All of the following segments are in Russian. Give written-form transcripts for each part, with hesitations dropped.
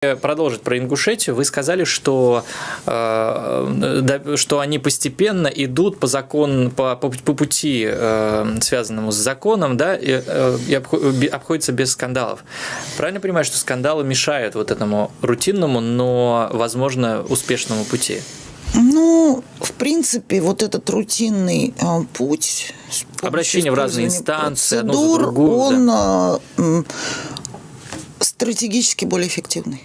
продолжить про Ингушетию. Вы сказали, что они постепенно идут по пути, связанному с законом, да, и обходятся без скандалов. Правильно понимаю, что скандалы мешают вот этому рутинному, но, возможно, успешному пути? Ну, в принципе, вот этот рутинный путь... Обращение в разные инстанции, процедур, одну за другую, он стратегически более эффективный.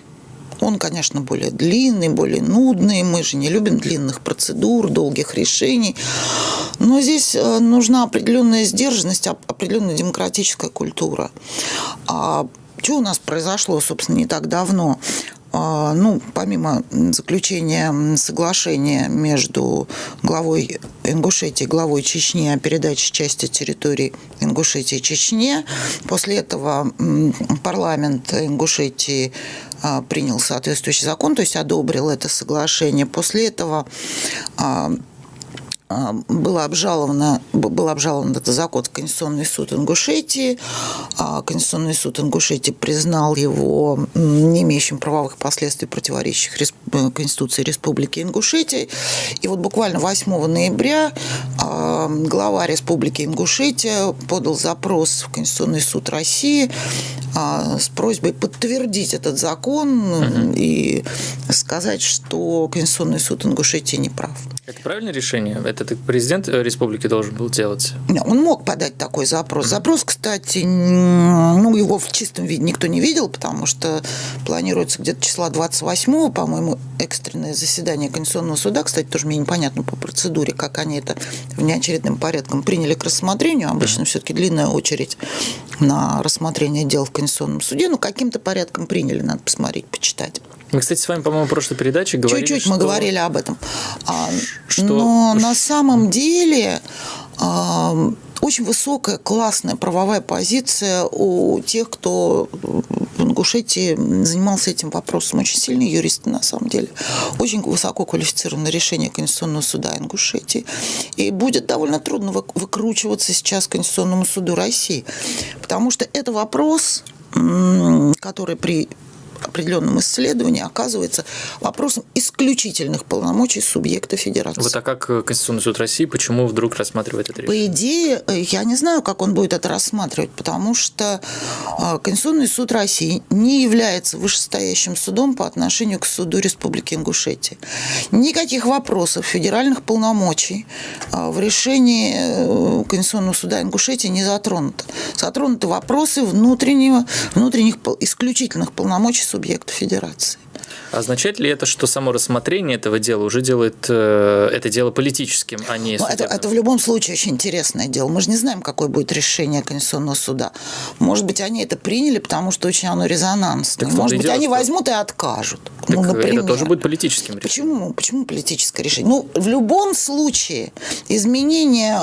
Он, конечно, более длинный, более нудный. Мы же не любим длинных процедур, долгих решений. Но здесь нужна определенная сдержанность, определенная демократическая культура. А что у нас произошло, собственно, не так давно? Ну, помимо заключения соглашения между главой Ингушетии и главой Чечни о передаче части территорий Ингушетии Чечне, после этого парламент Ингушетии принял соответствующий закон, то есть одобрил это соглашение. После этого был обжалован этот закон в Конституционный суд Ингушетии. Конституционный суд Ингушетии признал его не имеющим правовых последствий, противоречащих Конституции Республики Ингушетия. И вот буквально 8 ноября глава Республики Ингушетия подал запрос в Конституционный суд России с просьбой подтвердить этот закон и сказать, что Конституционный суд Ингушетии не прав. Это правильное решение? Это президент республики должен был делать? Он мог подать такой запрос. Запрос, кстати, его в чистом виде никто не видел, потому что планируется где-то числа 28-го, по-моему, экстренное заседание Конституционного суда. Кстати, тоже мне непонятно по процедуре, как они это внеочередным порядком приняли к рассмотрению. Обычно все-таки длинная очередь на рассмотрение дел в Конституционном суде. Но каким-то порядком приняли, надо посмотреть, почитать. Мы, кстати, с вами, по-моему, в прошлой передаче говорили, чуть-чуть мы говорили об этом. Но на самом деле очень высокая, классная правовая позиция у тех, кто в Ингушетии занимался этим вопросом. Очень сильные юристы, на самом деле. Очень высоко квалифицированное решение Конституционного суда Ингушетии. И будет довольно трудно выкручиваться сейчас Конституционному суду России. Потому что это вопрос, который при определенном исследовании оказывается вопросом исключительных полномочий субъекта федерации. Вот, а как Конституционный суд России, почему вдруг рассматривает это решение? По идее, я не знаю, как он будет это рассматривать, потому что Конституционный суд России не является вышестоящим судом по отношению к суду Республики Ингушетия. Никаких вопросов федеральных полномочий в решении Конституционного суда Ингушетии не затронуто. Затронуты вопросы внутренних исключительных полномочий субъекта федерации. Означает ли это, что само рассмотрение этого дела уже делает это дело политическим, а не судебным? Это в любом случае очень интересное дело. Мы же не знаем, какое будет решение Конституционного суда. Может быть, они это приняли, потому что очень оно резонансное. Может быть, они возьмут и откажут. Так например. Это тоже будет политическим решением. Почему политическое решение? В любом случае изменение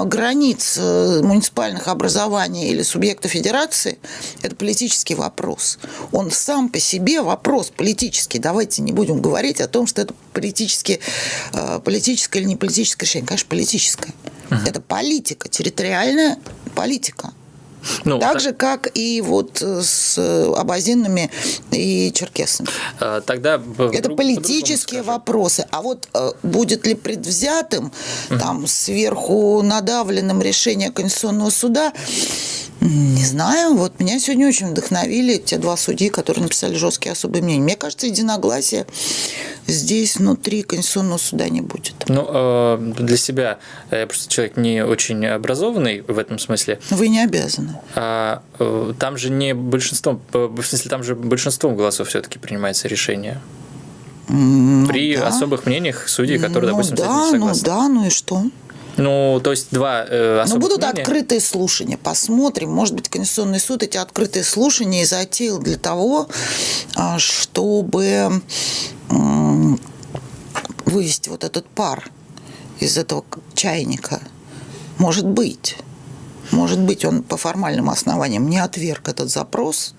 границ муниципальных образований или субъекта федерации – это политический вопрос. Он сам по себе вопрос политический. Давайте не будем говорить о том, что это политическое или не политическое решение. Конечно, политическое. Это политика, территориальная политика. Так же, как и вот с абазинами и черкесами. Тогда это политические вопросы. А вот будет ли предвзятым, там, сверху надавленным решение Конституционного суда, не знаю. Вот меня сегодня очень вдохновили те два судьи, которые написали жесткие особые мнения. Мне кажется, единогласия здесь внутри Конституционного суда не будет. Для себя я просто человек не очень образованный в этом смысле. Вы не обязаны. Там же не большинством, в смысле, там же большинством голосов все-таки принимается решение. При особых мнениях судей, которые, допустим, с этим не согласны. Ну и что? То есть два особых будут мнения. Открытые слушания. Посмотрим. Может быть, Конституционный суд эти открытые слушания и затеял для того, чтобы вывести вот этот пар из этого чайника. Может быть, он по формальным основаниям не отверг этот запрос.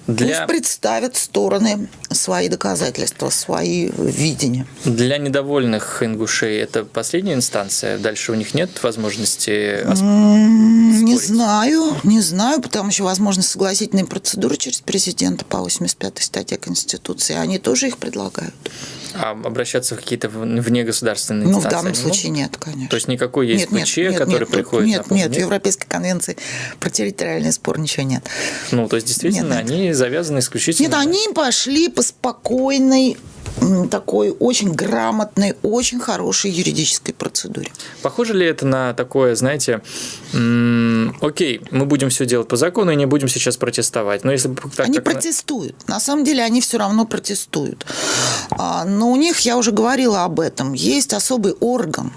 Пусть представят стороны свои доказательства, свои видения. Для недовольных ингушей это последняя инстанция? Дальше у них нет возможности Не знаю, потому что возможность согласительной процедуры через президента по 85-й статье Конституции. Они тоже их предлагают. А обращаться в какие-то внегосударственные Ну, инстанции? в данном случае нет, конечно. То есть никакой есть ПЧ, который приходит на помощь? Нет, в Европейской конвенции про территориальный спор ничего нет. Ну, то есть действительно они завязаны исключительно... Нет, они пошли по спокойной, такой очень грамотной, очень хорошей юридической процедуре. Похоже ли это на такое, знаете, окей, мы будем все делать по закону и не будем сейчас протестовать. Но если они протестуют. На самом деле они все равно протестуют. Но у них, я уже говорила об этом, есть особый орган,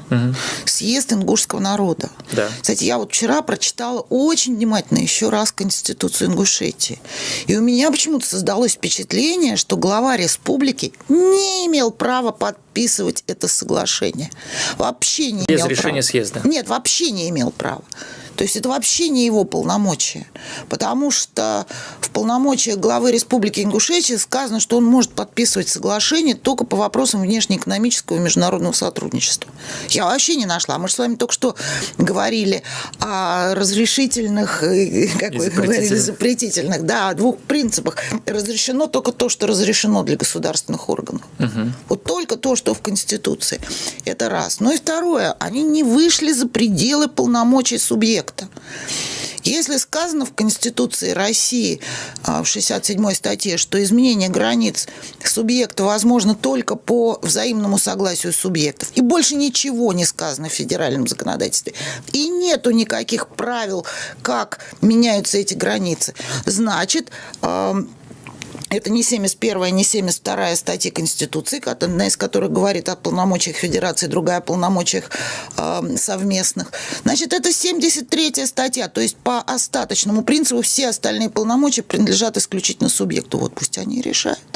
съезд ингушского народа. Да. Кстати, я вот вчера прочитала очень внимательно еще раз Конституцию Ингушетии. И у меня почему-то создалось впечатление, что глава республики не имел права подписывать это соглашение. Вообще не имел права. Без решения съезда? Нет, вообще не имел права. То есть это вообще не его полномочия. Потому что в полномочиях главы Республики Ингушетия сказано, что он может подписывать соглашение только по вопросам внешнеэкономического и международного сотрудничества. Я вообще не нашла. Мы же с вами только что говорили о разрешительных, как вы говорили, запретительных, да, о двух принципах. Разрешено только то, что разрешено для государственных органов. Вот только то, что в Конституции. Это раз. Ну и второе. Они не вышли за пределы полномочий субъекта. Если сказано в Конституции России в 67-й статье, что изменение границ субъекта возможно только по взаимному согласию субъектов, и больше ничего не сказано в федеральном законодательстве, и нету никаких правил, как меняются эти границы, значит, это не 71-я, не 72-я статья Конституции, одна из которых говорит о полномочиях Федерации, другая о полномочиях совместных. Значит, это 73-я статья, то есть по остаточному принципу все остальные полномочия принадлежат исключительно субъекту. Вот пусть они решают.